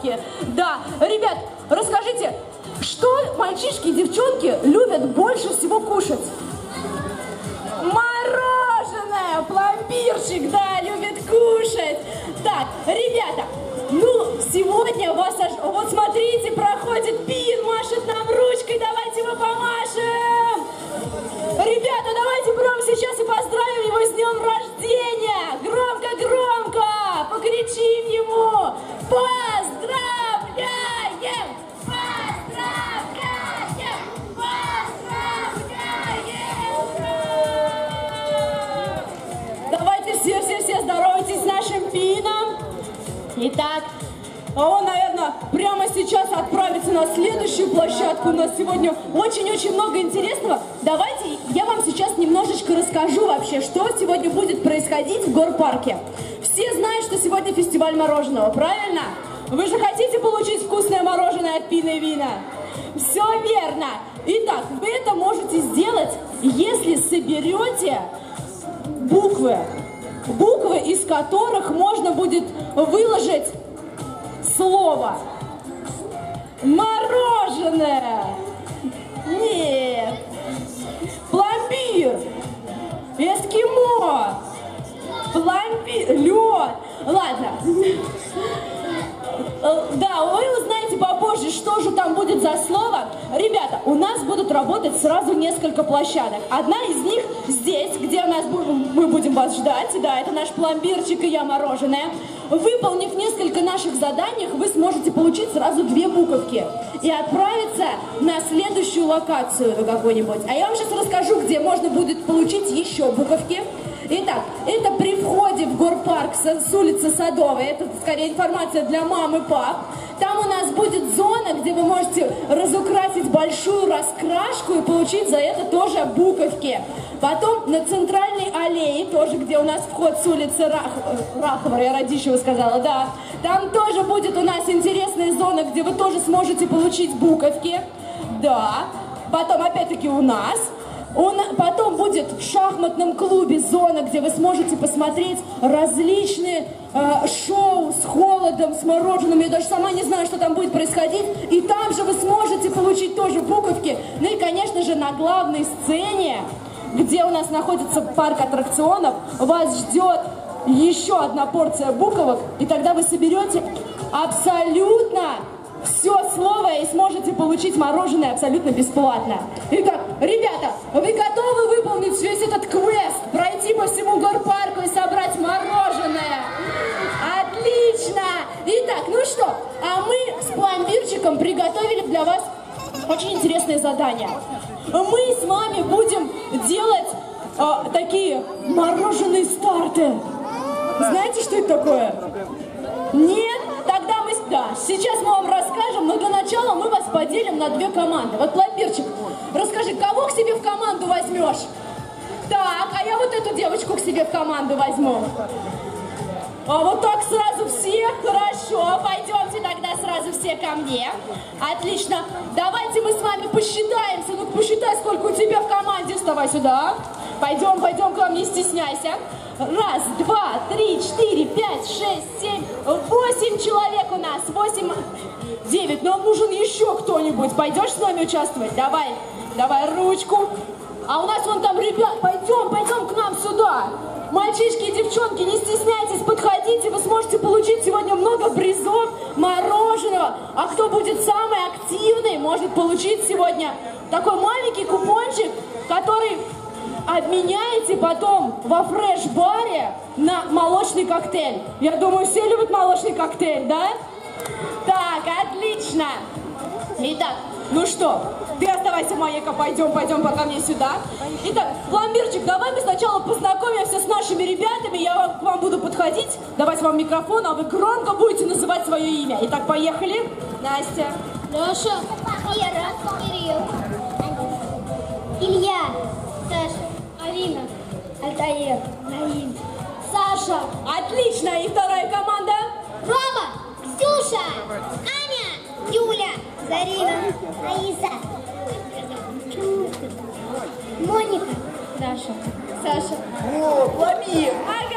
гор-парке. Да, ребят, расскажите, что мальчишки и девчонки любят больше всего кушать? Мороженое, пломбирчик, да, любит кушать. Так, ребята, ну, сегодня вас, вот смотрите, проходит Пин, машет нам ручкой, давайте его помашем. Ребята, давайте прямо сейчас и поздравим его с днем рождения. Громко-громко покричим ему. Поздравляем! Поздравляем! Поздравляем! Давайте все здоровайтесь с нашим Пином. Итак, он, наверное, прямо сейчас отправится на следующую площадку. У нас сегодня очень-очень много интересного. Давайте я вам сейчас немножечко расскажу вообще, что сегодня будет происходить в гор-парке. Все знают, что сегодня фестиваль мороженого, правильно? Вы же хотите получить вкусное мороженое от Пина и Вина? Все верно. Итак, вы это можете сделать, если соберете буквы, из которых можно будет выложить слово мороженое. Нет. Пломбир. Эскимо. Пломбир. Лед. Ладно. Да, вы узнаете попозже, что же там будет за слово. Ребята, у нас будут работать сразу несколько площадок. Одна из них здесь, где мы будем вас ждать. Да, это наш пломбирчик и я мороженое. Выполнив несколько наших заданий, вы сможете получить сразу 2 буковки и отправиться на следующую локацию какую-нибудь. А я вам сейчас расскажу, где можно будет получить еще буковки. Итак, это при входе в гор-парк с улицы Садовой. Это, скорее, информация для мам и пап. Там у нас будет зона, где вы можете разукрасить большую раскрашку и получить за это тоже буковки. Потом на центральной аллее, тоже где у нас вход с улицы Рахова, я Радищева сказала, да. Там тоже будет у нас интересная зона, где вы тоже сможете получить буковки. Да. Потом опять-таки у нас. Потом будет в шахматном клубе зона, где вы сможете посмотреть различные шоу с холодом, с мороженым. Я даже сама не знаю, что там будет происходить. И там же вы сможете получить тоже буковки. Ну и, конечно же, на главной сцене, где у нас находится парк аттракционов, вас ждет еще одна порция буковок. И тогда вы соберете абсолютно все слово и сможете получить мороженое абсолютно бесплатно. Итак, ребята, вы готовы выполнить весь этот квест? Пройти по всему гор-парку и собрать мороженое? Отлично! Итак, ну что, а мы с пломбирчиком приготовили для вас очень интересное задание. Мы с вами будем делать такие мороженые старты. Знаете, что это такое? Нет? Тогда мы... Да, сейчас мы вам расскажем, но для начала мы вас поделим на 2 команды. Вот, пломбирчик, расскажи, кого к себе в команду возьмешь? Так, а я вот эту девочку к себе в команду возьму. А вот так сразу все? Хорошо, пойдемте тогда сразу все ко мне. Отлично. Давайте мы с вами посчитаемся. Ну-ка, посчитай, сколько у тебя в команде. Вставай сюда. Пойдем к вам, не стесняйся. 1, 2, 3, 4, 5, 6, 7, 8 человек у нас. 8, 9. Нам нужен еще кто-нибудь. Пойдешь с нами участвовать? Давай ручку. А у нас вон там ребят. Пойдем к нам сюда. Мальчишки и девчонки, не стесняйтесь, подходите. Вы сможете получить сегодня много призов, мороженого. А кто будет самый активный, может получить сегодня такой маленький купончик, который обменяете потом во фреш-баре на молочный коктейль. Я думаю, все любят молочный коктейль, да? Так, отлично. Итак, ну что, ты оставайся, Майка, пойдем пока мне сюда. Итак, пломбирчик, давай мы сначала познакомимся с нашими ребятами. Я к вам буду подходить, давать вам микрофон, а вы громко будете называть свое имя. Итак, поехали. Настя. Леша. Ира. Кирилл. Илья. Саша. Арина. Альтаир. Наим. Саша. Отлично. И вторая команда? Рома. Ксюша. Аня. Юля. Зарина. Раиса. Моника. Даша. Саша. О, Пламир. Ага.